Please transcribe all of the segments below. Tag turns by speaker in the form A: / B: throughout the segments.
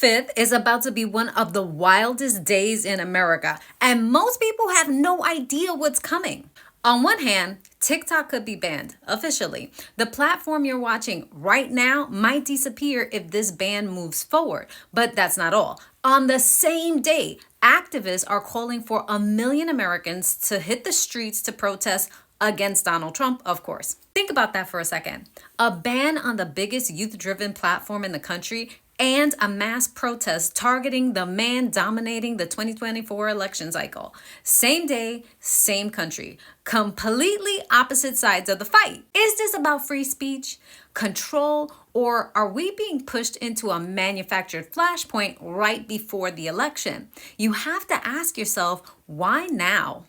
A: 5th is about to be one of the wildest days in America, and most people have no idea what's coming. On one hand, TikTok could be banned officially. The platform you're watching right now might disappear if this ban moves forward, but that's not all. On the same day, activists are calling for 1 million Americans to hit the streets to protest against Donald Trump, of course. Think about that for a second. A ban on the biggest youth-driven platform in the country and a mass protest targeting the man dominating the 2024 election cycle. Same day, same country. Completely opposite sides of the fight. Is this about free speech, control, or are we being pushed into a manufactured flashpoint right before the election? You have to ask yourself, why now?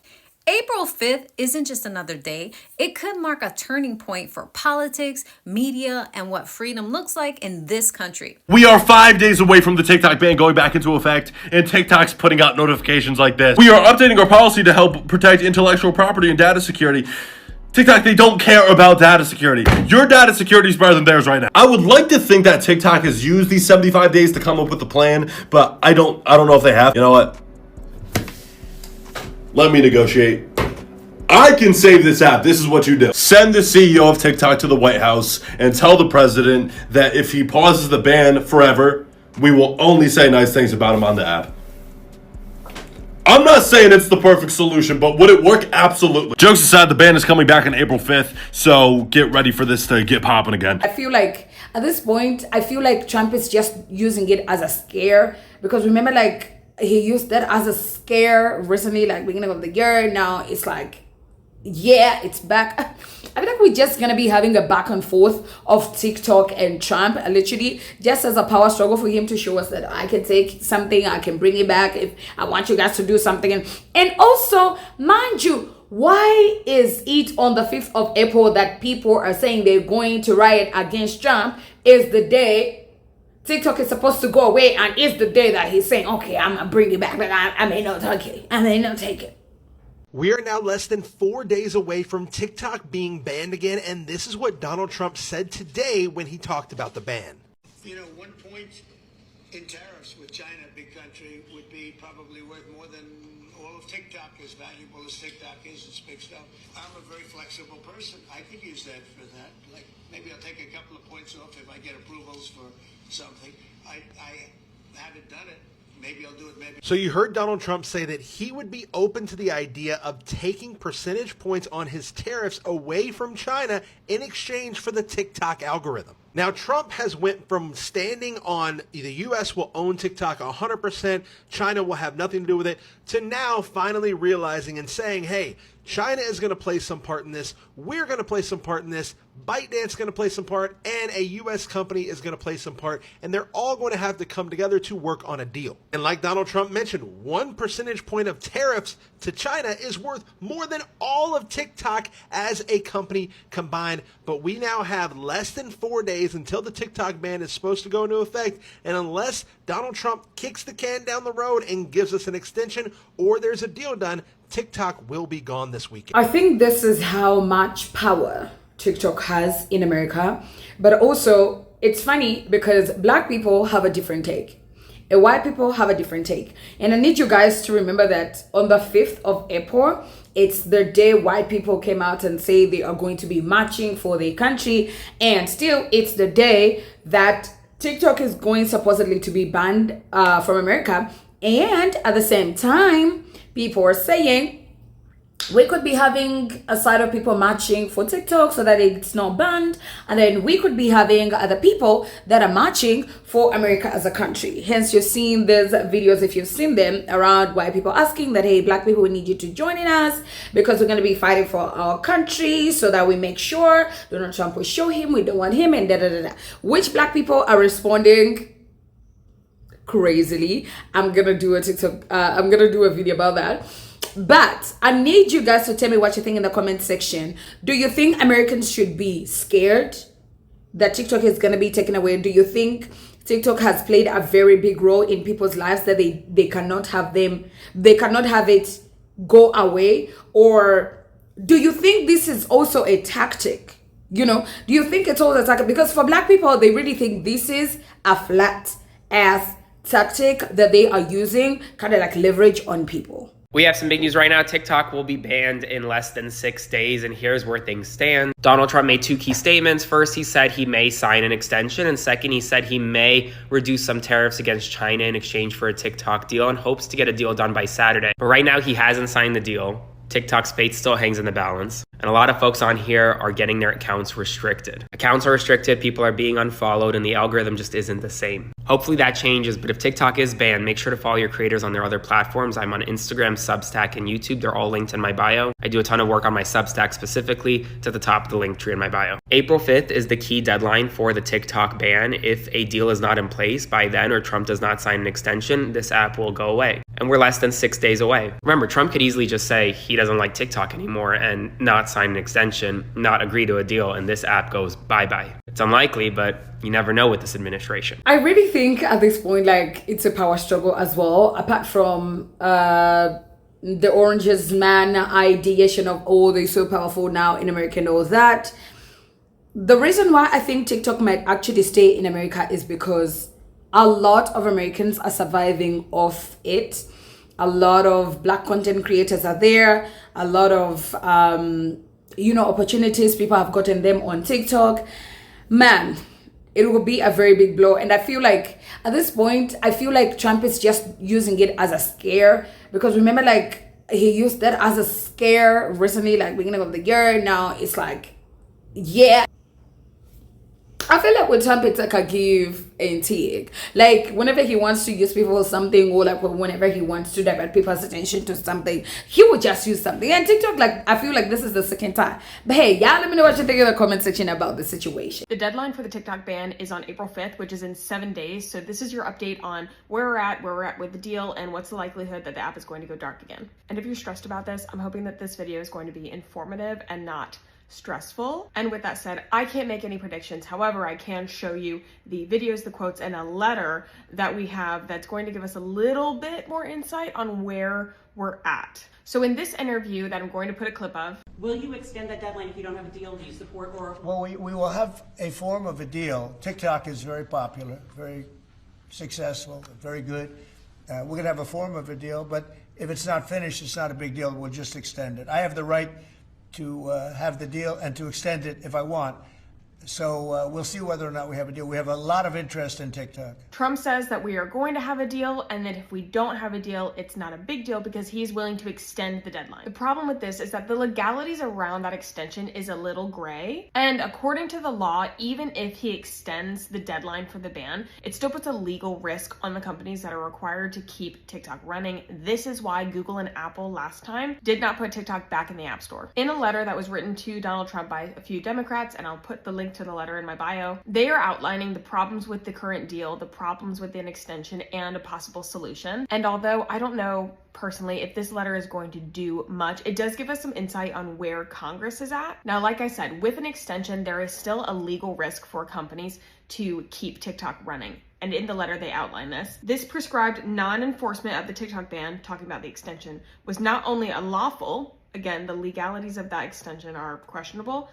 A: April 5th isn't just another day. It could mark a turning point for politics, media, and what freedom looks like in this country.
B: We are 5 days away from the TikTok ban going back into effect, and TikTok's putting out notifications like this. We are updating our policy to help protect intellectual property and data security. TikTok, they don't care about data security. Your data security is better than theirs right now. I would like to think that TikTok has used these 75 days to come up with a plan, but I don't know if they have. You know what? Let me negotiate. I can save this app. This is what you do. Send the CEO of TikTok to the White House and tell the president that if he pauses the ban forever, we will only say nice things about him on the app. I'm not saying it's the perfect solution, but would it work? Absolutely. Jokes aside, the ban is coming back on April 5th, so get ready for this to get popping again.
C: I feel like at this point, Trump is just using it as a scare, because remember, like, he used that as a scare recently, like beginning of the year. Now it's like, yeah, it's back. I feel like we're just gonna be having a back and forth of TikTok and Trump, literally just as a power struggle for him to show us that I can take something, I can bring it back if I want you guys to do something. And also, mind you, why is it on the 5th of April that people are saying they're going to riot against Trump is the day TikTok is supposed to go away, and it's the day that he's saying, okay, I'm gonna bring it back, but I may not take it. I may not take it.
D: We are now less than 4 days away from TikTok being banned again, and this is what Donald Trump said today when he talked about the ban.
E: You know, 1 point in tariffs with China, a big country, would be probably worth more than all of TikTok, as valuable as TikTok is. It's big stuff. I'm a very flexible person. I could use that for that. Like, maybe I'll take a couple of points off if I get approvals for something. I haven't done it. Maybe I'll do it. Maybe.
D: So you heard Donald Trump say that he would be open to the idea of taking percentage points on his tariffs away from China in exchange for the TikTok algorithm. Now, Trump has went from standing on the U.S. will own TikTok 100%, China will have nothing to do with it, to now finally realizing and saying, hey, China is going to play some part in this, we're going to play some part in this, ByteDance is going to play some part, and a U.S. company is going to play some part, and they're all going to have to come together to work on a deal. And like Donald Trump mentioned, 1 percentage point of tariffs to China is worth more than all of TikTok as a company combined. But we now have less than 4 days until the TikTok ban is supposed to go into effect, and unless Donald Trump kicks the can down the road and gives us an extension or there's a deal done, TikTok will be gone this weekend.
C: I think this is how much power TikTok has in America. But also, it's funny because black people have a different take and white people have a different take. And I need you guys to remember that on the 5th of April, it's the day white people came out and say they are going to be marching for their country. And still, it's the day that TikTok is going supposedly to be banned from America. And at the same time, people are saying we could be having a side of people marching for TikTok so that it's not banned, and then we could be having other people that are marching for America as a country. Hence, you're seeing these videos, if you've seen them, around white people asking that, hey, black people, we need you to join in us because we're going to be fighting for our country so that we make sure Donald Trump will show him we don't want him, and da-da-da-da. Which black people are responding crazily. I'm gonna do a TikTok, I'm gonna do a video about that. But I need you guys to tell me what you think in the comment section. Do you think Americans should be scared that TikTok is gonna be taken away? Do you think TikTok has played a very big role in people's lives that they cannot have it go away? Or do you think this is also a tactic? You know, do you think it's all a tactic? Because for black people, they really think this is a flat ass tactic that they are using, kind of like leverage on people.
F: We have some big news right now. TikTok will be banned in less than 6 days, and here's where things stand. Donald Trump made 2 key statements. First, he said he may sign an extension, and second, he said he may reduce some tariffs against China in exchange for a TikTok deal and hopes to get a deal done by Saturday. But right now, he hasn't signed the deal. TikTok's fate still hangs in the balance. And a lot of folks on here are getting their accounts restricted. Accounts are restricted, people are being unfollowed, and the algorithm just isn't the same. Hopefully that changes, but if TikTok is banned, make sure to follow your creators on their other platforms. I'm on Instagram, Substack, and YouTube. They're all linked in my bio. I do a ton of work on my Substack specifically. It's at the top of the link tree in my bio. April 5th is the key deadline for the TikTok ban. If a deal is not in place by then or Trump does not sign an extension, this app will go away. And we're less than 6 days away. Remember, Trump could easily just say he doesn't like TikTok anymore and not sign an extension, not agree to a deal, and this app goes bye-bye. It's unlikely, but you never know with this administration.
C: I really think at this point, like, it's a power struggle as well, apart from the orange is man ideation of, oh, they're so powerful now in America and all that. The reason why I think TikTok might actually stay in America is because a lot of Americans are surviving off it. A lot of Black content creators are there. A lot of, opportunities, people have gotten them on TikTok. Man, it will be a very big blow. And I feel like at this point, Trump is just using it as a scare. Because remember, like, he used that as a scare recently, like beginning of the year. Now it's like, yeah. I feel like with Trump, it's like a give and take. Like, whenever he wants to use people for something, or like whenever he wants to divert people's attention to something, he will just use something. And TikTok, like, I feel like this is the second time. But hey, y'all let me know what you think in the comment section about the situation.
G: The deadline for the TikTok ban is on April 5th, which is in 7 days. So this is your update on where we're at with the deal, and what's the likelihood that the app is going to go dark again. And if you're stressed about this, I'm hoping that this video is going to be informative and not stressful. And with that said, I can't make any predictions. However, I can show you the videos, the quotes, and a letter that we have that's going to give us a little bit more insight on where we're at. So in this interview that I'm going to put a clip of,
H: will you extend that deadline if you don't have a deal? Do you support or?
I: Well, we will have a form of a deal. TikTok is very popular, very successful, very good. We're going to have a form of a deal, but if it's not finished, it's not a big deal. We'll just extend it. I have the right to have the deal and to extend it if I want. So we'll see whether or not we have a deal. We have a lot of interest in TikTok.
G: Trump says that we are going to have a deal, and that if we don't have a deal, it's not a big deal because he's willing to extend the deadline. The problem with this is that the legalities around that extension is a little gray. And according to the law, even if he extends the deadline for the ban, it still puts a legal risk on the companies that are required to keep TikTok running. This is why Google and Apple last time did not put TikTok back in the App Store. In a letter that was written to Donald Trump by a few Democrats, and I'll put the link to the letter in my bio, they are outlining the problems with the current deal, the problems with an extension, and a possible solution. And although I don't know personally if this letter is going to do much, it does give us some insight on where Congress is at. Now, like I said, with an extension, there is still a legal risk for companies to keep TikTok running. And in the letter, they outline this. This prescribed non-enforcement of the TikTok ban, talking about the extension, was not only unlawful, again, the legalities of that extension are questionable,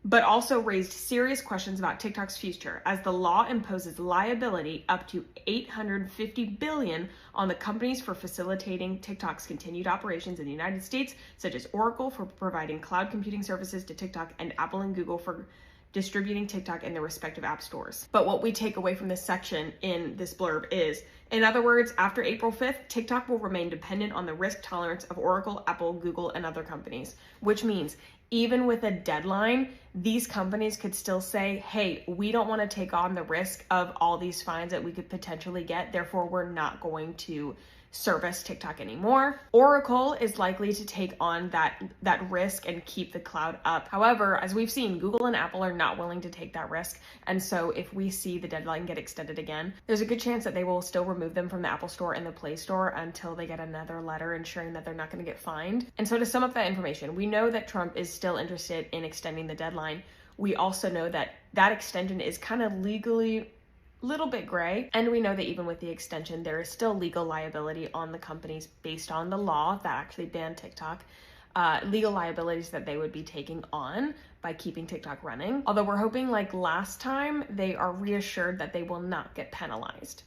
G: but also raised serious questions about TikTok's future, as the law imposes liability up to $850 billion on the companies for facilitating TikTok's continued operations in the United States, such as Oracle for providing cloud computing services to TikTok, and Apple and Google for distributing TikTok in their respective app stores. But what we take away from this section in this blurb is, in other words, after April 5th, TikTok will remain dependent on the risk tolerance of Oracle, Apple, Google, and other companies, which means even with a deadline, these companies could still say, hey, we don't want to take on the risk of all these fines that we could potentially get, therefore we're not going to service TikTok anymore. Oracle is likely to take on that risk and keep the cloud up. However, as we've seen, Google and Apple are not willing to take that risk. And so if we see the deadline get extended again, there's a good chance that they will still remove them from the Apple Store and the Play Store until they get another letter ensuring that they're not going to get fined. And so to sum up that information, we know that Trump is still interested in extending the deadline. We also know that that extension is kind of legally little bit gray, and we know that even with the extension, there is still legal liability on the companies based on the law that actually banned TikTok, legal liabilities that they would be taking on by keeping TikTok running. Although we're hoping, like last time, they are reassured that they will not get penalized.